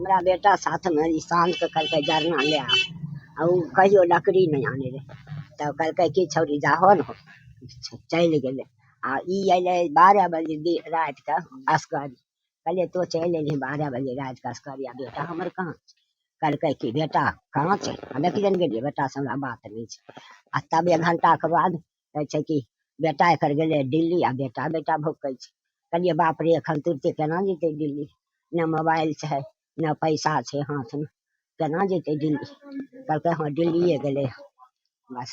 हमारा बेटा साथ में शाम के कल के जरना ले आ कहियो लकड़ी नहीं आने रे तब कल के की छौरी जाहो न चल गेले आ ई अइले 12 बजे रात के अस्करी कहले तो चल अइली 12 बजे रात के अस्करी आ बेटा हमर कहाँ कल के की बेटा कहाँ छै हमे की जान गेलिए बेटा से हमरा बात नहीं छै आ तब 1 घंटा के बाद कहै छै कि बेटा एकर गेले दिल्ली आ बेटा भौंकै छै कहलिए बाप रे एखन तुरते केना जेतै दिल्ली न मोबाइल छै न पैसा छै हाथ में केना जेतै दिल्ली कहलकै हाँ दिल्लिए गेलै बस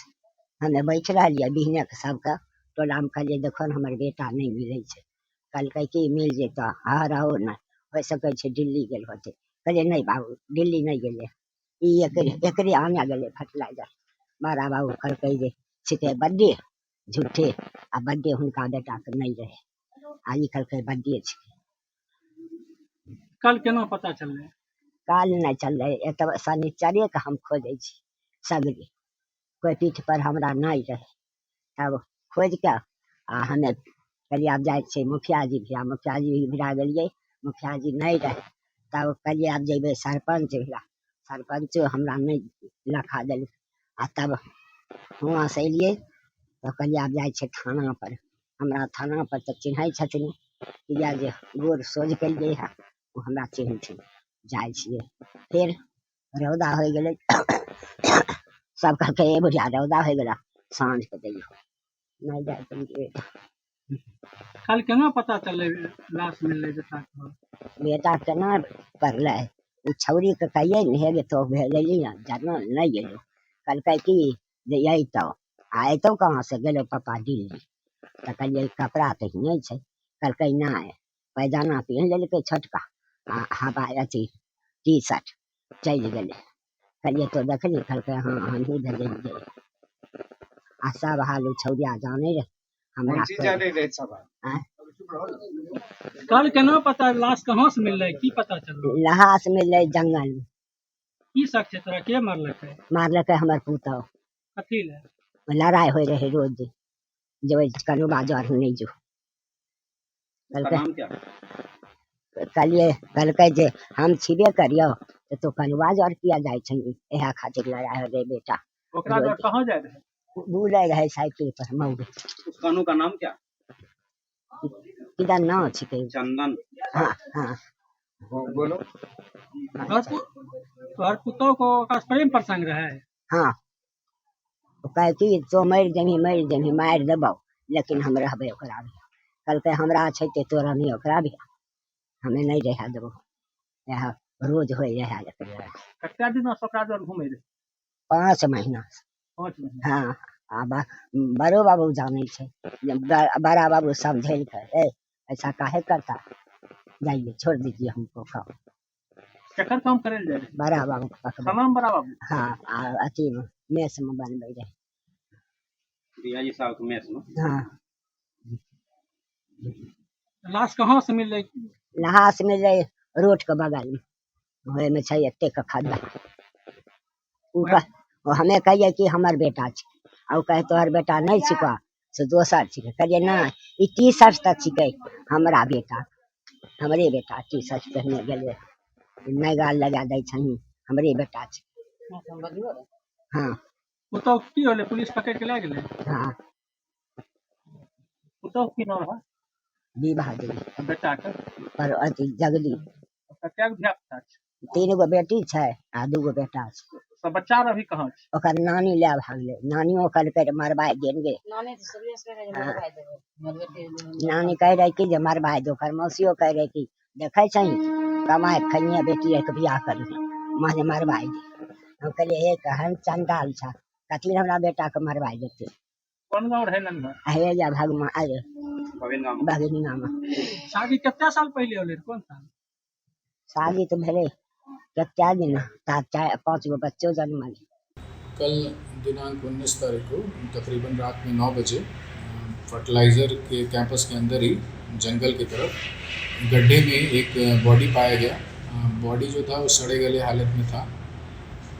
हमे बैठ रहलिए बिहने के सबके टोला में कहलिए देखो न हमर बेटा नहीं मिलै छै कहलकै कि मिल जेतौ हाँ रहो न हो सकै छै दिल्ली गेल होतै कहलिए नहीं बाबू दिल्ली नहीं गेलै ई एकरे आने गेलै फर्टिलाइजर बड़ा बाबू कहलकै जे छिकै बड्डे झूठे आ बड्डे हुनका बेटा के नहीं रहे आ ई कहलकै बड्डे छिकै कल केना पता चललै काल नहीं चललै एतब शनिचरे के हम खोजै छी सगरे कोई पीठ पर हमरा नहीं रहे तब खोज के आ हमे कहलिए आब जाइ छै मुखिया जी भिड़ा गेलिए मुखिया जी नहीं रहे तब कहलिए आब जेबे सरपंच भिड़ा सरपंचो हमरा नहीं लखा देलकै आ तब हुआं से एलिए तो कहलिए आब जाइ छै थाना पर हमरा थाना पर तो चिन्है छथिन किया जे गोर सोझ केलिए है वो हमरा चिन्हथिन जाइ छिए फिर रौदा हो गेलै सब कहलकै ए बुढ़िया रौदा हो गेला साँझ के जइयो नहीं जाय पेलिए कल केना पता चललै लाश मिललै बेटा केना पड़लै उ छौरी के कहिए ने हे गे तो भेजली ना जरना नहीं गेलो कहलकै कि जे अइतौ आ अइतौ कहाँ से गेलो पापा दिल्ली तो कहलिए कपड़ा तो नहीं छै कहलकै नहीं पैजामा पहन लेलकै छोटका आ हवा अथी टी शर्ट चल गेले कहलिए तो देखली कहलकै हाँ हमही भेजलिए आ सब हाल छौरिया जाने रे हमरा कल केना पता लाश कहाँ से मिललै की पता चललै लाश मिललै जंगल में की शक छै तोरा के मारलकै हमर पुतौ कथी ले लड़ाई होय रहे रोज जो कनु बाजार नहीं जो कहलकै जे हम छिबे करियो तो कनु बाजार किया जाय छै एहा खातिर लड़ाई हो रहे बेटा ओकरा घर कहाँ जाय रहे बुले रहे साइकिल पर मौग उस कानू का नाम क्या किधर नाम छिके चंदन हाँ हाँ बोलो तोहर पुतौ को प्रेम प्रसंग रहे हाँ कहे कि तो मर जमी मार देबो लेकिन हम रहबे ओकरा भी कहलकै हमरा छै ते तोरा नहीं ओकरा भी हमें नहीं रह देबो यह रोज होय रहे कते दिन ओकरा जोर घुमै रे 5 महीना हाँ आ बड़ो बाबू जाने छै बड़ा बाबू समझेल के ऐसा काहे करता जाइए छोड़ दीजिए हमको कहो केकर काम करे ले जाए बड़ा बाबू सलाम बड़ा बाबू हाँ अथी में मेस में बनबे रहे दियाजी साहब के मेस में हाँ लाश कहाँ से मिललै लाश मिललै रोड के बगल में ओहे में छै एते के खड्डा हमें कहिए कि हमर बेटा छै आ कहे तोहर बेटा नहीं छिको से दोसर छिके कहलिए ना ई टी शर्ट तक छिके हमरा बेटा हमरे बेटा टी शर्ट पहने गेले नगा लगा दै छही हमरे बेटा छै हाँ पुतौ की होले पुलिस पकड़ के ले गेले हाँ पुतौ की नाम है विवाह देली बेटा के पर अथी जगली कते धिया पुता छै 3 गो बेटी छै आ 2 गो बेटा छै सब बच्चा अभी कहाँ छै ओकर नानी ले भागले नानियो कहलकै मरबाई देन गे नानी कह रहे कि जे मरबाई दो कर मौसियो कह रहे कि देखे छै कमाए खनिया बेटी के बियाह कर माने मरबाई दे हम कहलिए हे कहन चंडाल छा कथी हमरा बेटा के मरबाई देते कौन गांव रहे नंगा हे या भगमा अरे भगिनी नाम शादी कितना साल पहले होले कौन साल शादी तो भेले कत्या दिन 5 गो बच्चों जन्मल कल दिनांक 19 तारीख को तकरीबन रात में 9 बजे फर्टिलाइज़र के कैंपस के अंदर ही जंगल की तरफ गड्ढे में एक बॉडी पाया गया। बॉडी जो था वो सड़े गले हालत में था,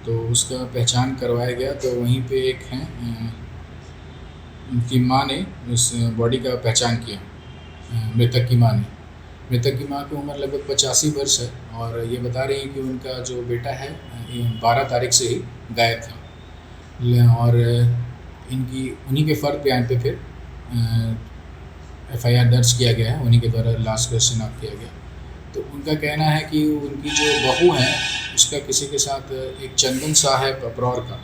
तो उसका पहचान करवाया गया। तो वहीं पे एक हैं, उनकी माँ ने उस बॉडी का पहचान किया, मृतक की माँ ने। मृतक की मां की उम्र लगभग 85 वर्ष है और ये बता रही है कि उनका जो बेटा है 12 तारीख से ही गायब था और इनकी उन्हीं के फ़र्द बयान पे फिर FIR दर्ज किया गया है, उन्हीं के द्वारा लाश का शिनाख्त किया गया। तो उनका कहना है कि उनकी जो बहू है उसका किसी के साथ एक चंदन शाह है पपरौर का,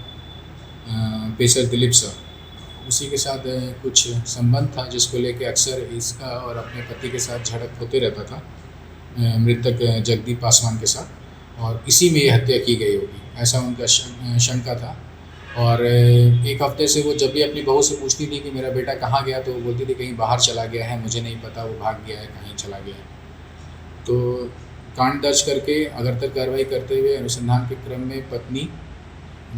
पेशर दिलीप शाह, उसी के साथ कुछ संबंध था जिसको लेके अक्सर इसका और अपने पति के साथ झड़प होते रहता था मृतक जगदीप पासवान के साथ, और इसी में ये हत्या की गई होगी ऐसा उनका शंका था। और एक हफ्ते से वो जब भी अपनी बहू से पूछती थी कि मेरा बेटा कहाँ गया, तो वो बोलती थी कहीं बाहर चला गया है, मुझे नहीं पता, वो भाग गया है, कहीं चला गया है। तो कांड दर्ज करके अगरतर कार्रवाई करते हुए अनुसंधान के क्रम में पत्नी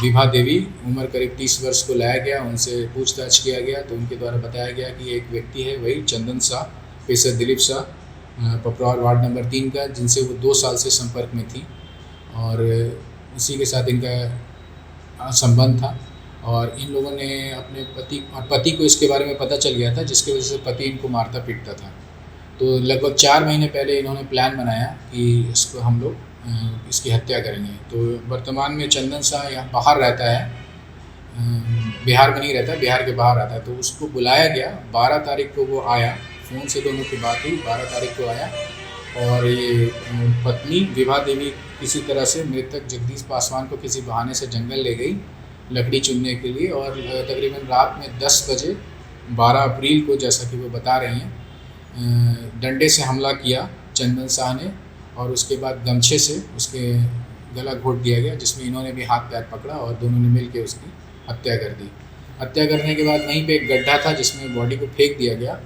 विभा देवी उम्र करीब 30 वर्ष को लाया गया, उनसे पूछताछ किया गया तो उनके द्वारा बताया गया कि एक व्यक्ति है वही चंदन शाह, पेशर दिलीप शाह, पपरौर वार्ड नंबर 3 का, जिनसे वो 2 साल से संपर्क में थी और इसी के साथ इनका संबंध था। और इन लोगों ने अपने पति को इसके बारे में पता चल गया था, जिसकी वजह से पति इनको मारता पीटता था। तो लगभग 4 महीने पहले इन्होंने प्लान बनाया कि इसको हम लोग इसकी हत्या करेंगे। तो वर्तमान में चंदन शाह यहाँ बाहर रहता है, बिहार में नहीं रहता, बिहार के बाहर रहता है। तो उसको बुलाया गया, 12 तारीख को वो आया, फ़ोन से दोनों की बात हुई, 12 तारीख को आया और ये पत्नी विभा देवी किसी तरह से मृतक जगदीश पासवान को किसी बहाने से जंगल ले गई लकड़ी चुनने के लिए, और तकरीबन रात में 10 बजे 12 अप्रैल को, जैसा कि वो बता रही हैं, डंडे से हमला किया चंदन शाह ने और उसके बाद गमछे से उसके गला घोट दिया गया, जिसमें इन्होंने भी हाथ पैर पकड़ा और दोनों ने मिल के उसकी हत्या कर दी। हत्या करने के बाद वहीं पे एक गड्ढा था जिसमें बॉडी को फेंक दिया गया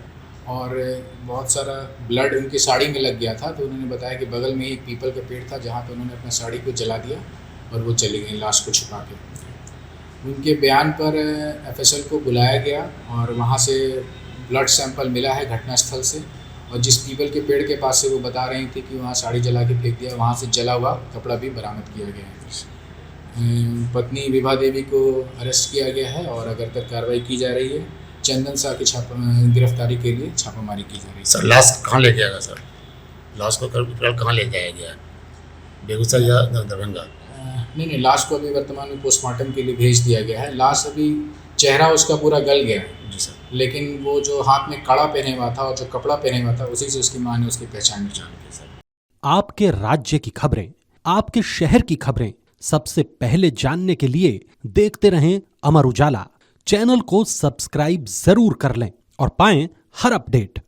और बहुत सारा ब्लड उनकी साड़ी में लग गया था। तो उन्होंने बताया कि बगल में एक पीपल का पेड़ था जहाँ पे उन्होंने अपना साड़ी को जला दिया और वो चली गई लाश को छुपा के। उनके बयान पर FSL को बुलाया गया और वहाँ से ब्लड सैंपल मिला है घटनास्थल से, और जिस पीपल के पेड़ के पास से वो बता रही थी कि वहाँ साड़ी जला के फेंक दिया, वहाँ से जला हुआ कपड़ा भी बरामद किया गया है। पत्नी विभा देवी को अरेस्ट किया गया है और अगरतर कार्रवाई की जा रही है। चंदन शाह की गिरफ्तारी के लिए छापामारी की जा रही है। सर लाश कहाँ ले जाएगा सर? लाश को कहाँ ले जाया गया? बेगूसराय या दरभंगा? नहीं, लाश को अभी वर्तमान में पोस्टमार्टम के लिए भेज दिया गया है। लाश अभी चेहरा उसका पूरा गल गया है जी सर, लेकिन वो जो हाथ में कड़ा पहने हुआ था और जो कपड़ा पहने हुआ था उसी से उसकी मां ने उसकी पहचान की सर। आपके राज्य की खबरें, आपके शहर की खबरें सबसे पहले जानने के लिए देखते रहें अमर उजाला। चैनल को सब्सक्राइब जरूर कर लें और पाएं हर अपडेट।